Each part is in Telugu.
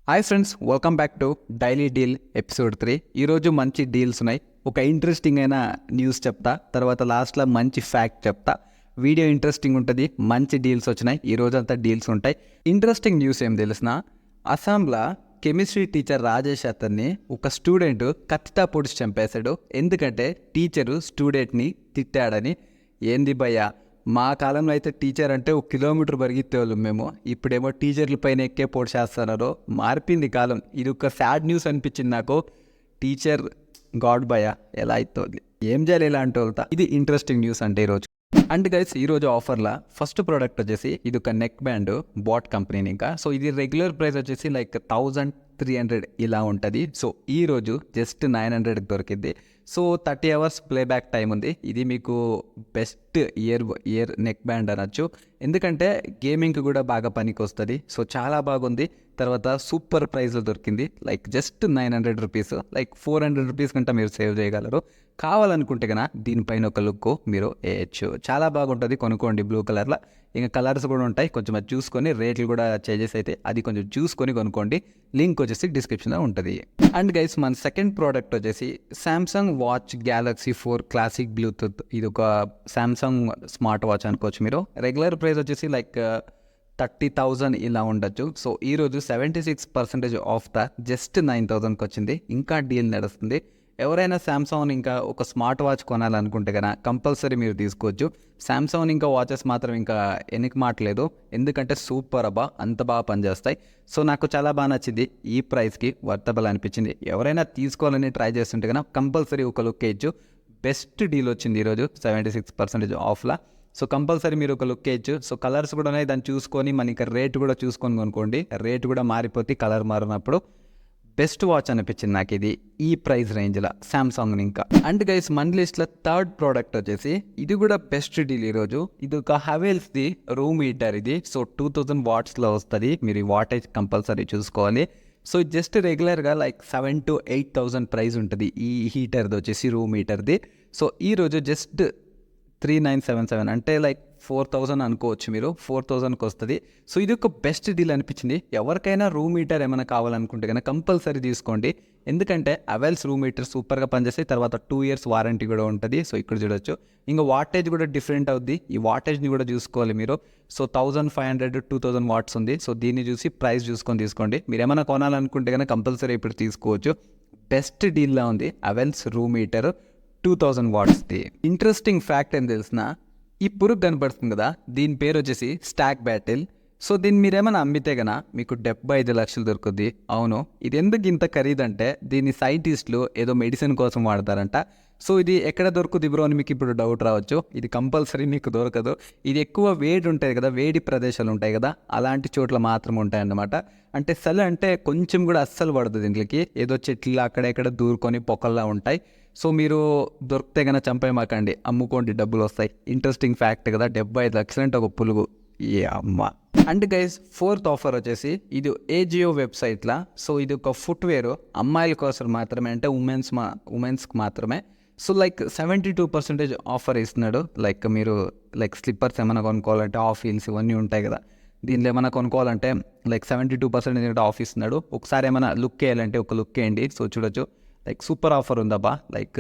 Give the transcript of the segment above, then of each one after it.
Hi friends, welcome back to daily deal episode 3. ఈరోజు మంచి డీల్స్ ఉన్నాయి. ఒక ఇంట్రెస్టింగ్ అయిన న్యూస్ చెప్తా, తర్వాత లాస్ట్లో మంచి ఫ్యాక్ట్ చెప్తా. వీడియో ఇంట్రెస్టింగ్ ఉంటుంది, మంచి డీల్స్ వచ్చినాయి. ఈ రోజంతా డీల్స్ ఉంటాయి. ఇంట్రెస్టింగ్ న్యూస్ ఏం తెలిసిన, అస్సాంలో కెమిస్ట్రీ టీచర్ రాజేష్ అతన్ని ఒక స్టూడెంట్ కత్తితో పొడిచి చంపేశాడు. ఎందుకంటే టీచరు స్టూడెంట్ని తిట్టాడని. ఏంది భయ్యా, మా కాలంలో అయితే టీచర్ అంటే 1 కిలోమీటర్ పరిగెత్తేవాళ్ళం మేము. ఇప్పుడేమో టీచర్ల పైన ఎక్కే పొడిచేస్తున్నారు. మారిపోయింది కాలం. ఇది ఒక సాడ్ న్యూస్ అనిపించింది నాకు. టీచర్ గాడ్ భయ ఎలా అవుతుంది, ఏం చేయాలి ఇలాంటి వాళ్ళతో. ఇది ఇంట్రెస్టింగ్ న్యూస్ అంటే ఈరోజు. అండ్ గైస్, ఈరోజు ఆఫర్లో ఫస్ట్ ప్రోడక్ట్ వచ్చేసి ఇది ఒక నెక్ బ్యాండ్, బాట్ కంపెనీ. ఇంకా సో ఇది రెగ్యులర్ ప్రైస్ వచ్చేసి లైక్ 1300 ఇలా ఉంటుంది. సో ఈరోజు జస్ట్ 900కి దొరికింది. సో 30 అవర్స్ ప్లేబ్యాక్ టైం ఉంది. ఇది మీకు బెస్ట్ ఇయర్ నెక్ బ్యాండ్ అనొచ్చు, ఎందుకంటే గేమింగ్కి కూడా బాగా పనికి వస్తుంది. సో చాలా బాగుంది. తర్వాత సూపర్ ప్రైస్లో దొరికింది. Like just 900 rupees, like 400 rupees కంటే మీరు సేవ్ చేయగలరు. కావాలనుకుంటే కన్నా దీనిపైన ఒక లుక్ మీరు వేయచ్చు. చాలా బాగుంటుంది, కొనుక్కోండి. బ్లూ కలర్లో ఇంకా కలర్స్ కూడా ఉంటాయి. కొంచెం అది చూసుకొని, రేట్లు కూడా చేంజెస్ అయితే అది కొంచెం చూసుకొని కొనుక్కోండి. లింక్ వచ్చేసి డిస్క్రిప్షన్లో ఉంటుంది. అండ్ గైస్, మన సెకండ్ ప్రోడక్ట్ వచ్చేసి Samsung watch Galaxy 4 classic Bluetooth. ఇది ఒక సామ్సంగ్ స్మార్ట్ వాచ్ అనుకోవచ్చు మీరు. రెగ్యులర్ ప్రైస్ వచ్చేసి లైక్ 30,000 ఇలా ఉండొచ్చు. సో ఈరోజు 76% ఆఫ్ ద జస్ట్ 9,000కి వచ్చింది. ఇంకా డీల్ నడుస్తుంది. ఎవరైనా సామ్సంగ్ ఇంకా ఒక స్మార్ట్ వాచ్ కొనాలనుకుంటే కన్నా కంపల్సరీ మీరు తీసుకోవచ్చు. సామ్సంగ్ ఇంకా వాచెస్ మాత్రం ఇంకా ఎనికి మాట్లేదు, ఎందుకంటే సూపర్ అబ్బా, అంత బాగా పనిచేస్తాయి. సో నాకు చాలా బాగా నచ్చింది. ఈ ప్రైస్కి వర్తబుల్ అనిపించింది. ఎవరైనా తీసుకోవాలని ట్రై చేస్తుంటే కన్నా కంపల్సరీ ఒక లుక్ వేయచ్చు. బెస్ట్ డీల్ వచ్చింది ఈరోజు 76% ఆఫ్లా. సో కంపల్సరీ మీరు ఒక లుక్ వేయచ్చు. సో కలర్స్ కూడా ఉన్నాయి, దాన్ని చూసుకొని మనకి రేట్ కూడా చూసుకొని కొనుక్కోండి. రేట్ కూడా మారిపోతే కలర్ మారినప్పుడు బెస్ట్ వాచ్ అనిపించింది నాకు ఇది ఈ ప్రైస్ రేంజ్లో సామ్సంగ్. ఇంకా అండ్ గైస్, మన లిస్ట్లో థర్డ్ ప్రోడక్ట్ వచ్చేసి ఇది కూడా బెస్ట్ డీల్ ఈరోజు. ఇది ఒక హెవెల్స్ది రూమ్ హీటర్. ఇది సో 2000 వాట్స్లో వస్తుంది. మీరు ఈ వాటేజ్ కంపల్సరీ చూసుకోవాలి. సో జస్ట్ రెగ్యులర్గా లైక్ 7,000 to 8,000 ప్రైస్ ఉంటుంది ఈ హీటర్ది వచ్చేసి, రూమ్ హీటర్ది. సో ఈరోజు జస్ట్ 3977 అంటే లైక్ 4,000 అనుకోవచ్చు మీరు. 4,000కి వస్తుంది. సో ఇది ఒక బెస్ట్ డీల్ అనిపించింది. ఎవరికైనా రూమ్ హీటర్ ఏమైనా కావాలనుకుంటే కనుక కంపల్సరీ తీసుకోండి. ఎందుకంటే అవెల్స్ రూమ్ హీటర్ సూపర్గా పనిచేస్తాయి. తర్వాత 2 years వారంటీ కూడా ఉంటుంది. సో ఇక్కడ చూడొచ్చు. ఇంకా వాటేజ్ కూడా డిఫరెంట్ అవుద్ది. ఈ వాటేజ్ని కూడా చూసుకోవాలి మీరు. సో 1500 2000 వాట్స్ ఉంది. సో దీన్ని చూసి ప్రైస్ చూసుకొని తీసుకోండి. మీరు ఏమైనా కొనాలనుకుంటే కనుక కంపల్సరీ ఇప్పుడు తీసుకోవచ్చు. బెస్ట్ డీల్లా ఉంది అవెల్స్ రూమ్ హీటర్ 2000 వాట్స్ది. ఇంట్రెస్టింగ్ ఫ్యాక్ట్ ఏం తెలిసిన, ఈ పురుగు కనపడుతుంది కదా, దీని పేరు వచ్చేసి స్టాక్ బ్యాటిల్. సో దీన్ని మీరేమైనా అమ్మితే గన మీకు 75 లక్షలు దొరుకుద్ది. అవును, ఇది ఎందుకు ఇంత ఖరీదంటే దీన్ని సైంటిస్టులు ఏదో మెడిసిన్ కోసం వాడతారంట. సో ఇది ఎక్కడ దొరుకుతుంది బ్రో అని మీకు ఇప్పుడు డౌట్ రావచ్చు. ఇది కంపల్సరీ మీకు దొరకదు. ఇది ఎక్కువ వేడి ఉంటుంది కదా, వేడి ప్రదేశాలు ఉంటాయి కదా, అలాంటి చోట్ల మాత్రం ఉంటాయన్నమాట. అంటే చలి అంటే కొంచెం కూడా అస్సలు పడదు దీనికి. ఏదో చెట్లు అక్కడ ఎక్కడ దూరుకొని పొక్కల్లా ఉంటాయి. సో మీరు దొరికితే కన్నా చంపేమాకండి, అమ్ముకోండి, డబ్బులు వస్తాయి. ఇంట్రెస్టింగ్ ఫ్యాక్ట్ కదా, 75 లక్షలు అంటే ఒక పులుగు. ఏ అమ్మ. అండ్ గైస్, ఫోర్త్ ఆఫర్ వచ్చేసి ఇది ఏజియో వెబ్సైట్లో. సో ఇది ఒక ఫుట్వేర్ అమ్మాయిల కోసం మాత్రమే, అంటే ఉమెన్స్కి మాత్రమే. సో లైక్ 72% ఆఫర్ ఇస్తున్నాడు. లైక్ మీరు లైక్ స్లిప్పర్స్ ఏమైనా కొనుక్కోవాలంటే, ఆఫ్ హీల్స్ ఇవన్నీ ఉంటాయి కదా, దీనిలో ఏమైనా కొనుక్కోవాలంటే లైక్ 72% ఆఫ్ ఇస్తున్నాడు. ఒకసారి ఏమైనా లుక్ వేయాలంటే ఒక లుక్ వేయండి. సో చూడొచ్చు, లైక్ సూపర్ ఆఫర్ ఉందబ్బా. లైక్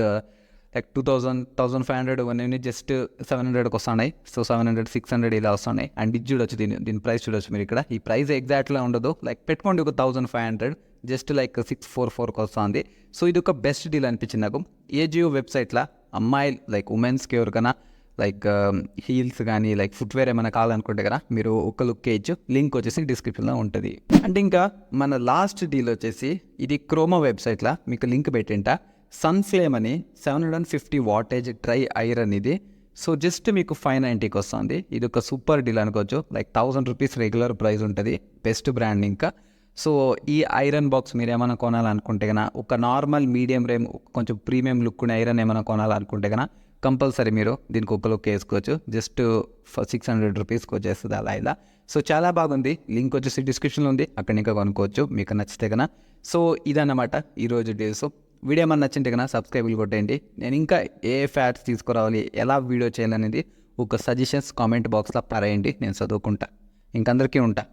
2000 1500 ఇవన్నీ జస్ట్ 700కి వస్తున్నాయి. సో 700 600 ఇలా వస్తున్నాయి. అండ్ ఇది చూడొచ్చు, దీని ప్రైస్ చూడొచ్చు మీరు ఇక్కడ. ఈ ప్రైస్ ఎగ్జాక్ట్గా ఉండదు. లైక్ పెట్టుకోండి ఒక 1500, జస్ట్ లైక్ 644కి వస్తుంది. సో ఇది ఒక బెస్ట్ డీల్ అనిపించింది నాకు. ఏజియో వెబ్సైట్లో అమ్మాయిలు లైక్ ఉమెన్స్కి ఎవరికైనా లైక్ హీల్స్ కానీ లైక్ ఫుట్వేర్ ఏమైనా కావాలనుకుంటే కదా మీరు ఒక లుక్ వేయచ్చు. లింక్ వచ్చేసి డిస్క్రిప్షన్లో ఉంటుంది. అండ్ ఇంకా మన లాస్ట్ డీల్ వచ్చేసి ఇది క్రోమా వెబ్సైట్లో మీకు లింక్ పెట్టింట. సన్ఫ్లేమ్ అని 750 వాటేజ్ డ్రై ఐరన్ ఇది. సో జస్ట్ మీకు 590కి వస్తుంది. ఇది ఒక సూపర్ డీల్ అనుకోవచ్చు. లైక్ 1000 రూపీస్ రెగ్యులర్ ప్రైస్ ఉంటుంది. Best brand. ఇంకా సో ఈ ఐరన్ బాక్స్ మీరు ఏమైనా కొనాలనుకుంటే కన్నా, ఒక నార్మల్ మీడియం రేమ్ కొంచెం ప్రీమియం లుక్ ఉన్న ఐరన్ ఏమైనా కొనాలనుకుంటే కన్నా కంపల్సరీ మీరు దీనికి ఒక లుక్ వేసుకోవచ్చు. జస్ట్ 600 రూపీస్కి వచ్చేస్తుంది అలా ఇలా. సో చాలా బాగుంది. లింక్ వచ్చేసి డిస్క్రిప్షన్లో ఉంది, అక్కడ ఇంకా కొనుక్కోవచ్చు మీకు నచ్చితే కన్నా. సో ఇదన్నమాట ఈరోజు డీల్స్. వీడియో ఏమన్నా నచ్చింటే కన్నా సబ్స్క్రైబులు కొట్టేయండి. నేను ఇంకా ఏ ఫ్యాట్స్ తీసుకురావాలి, ఎలా వీడియో చేయాలనేది ఒక సజెషన్స్ కామెంట్ బాక్స్లో పరేయండి, నేను చదువుకుంటా. ఇంకందరికీ ఉంటా.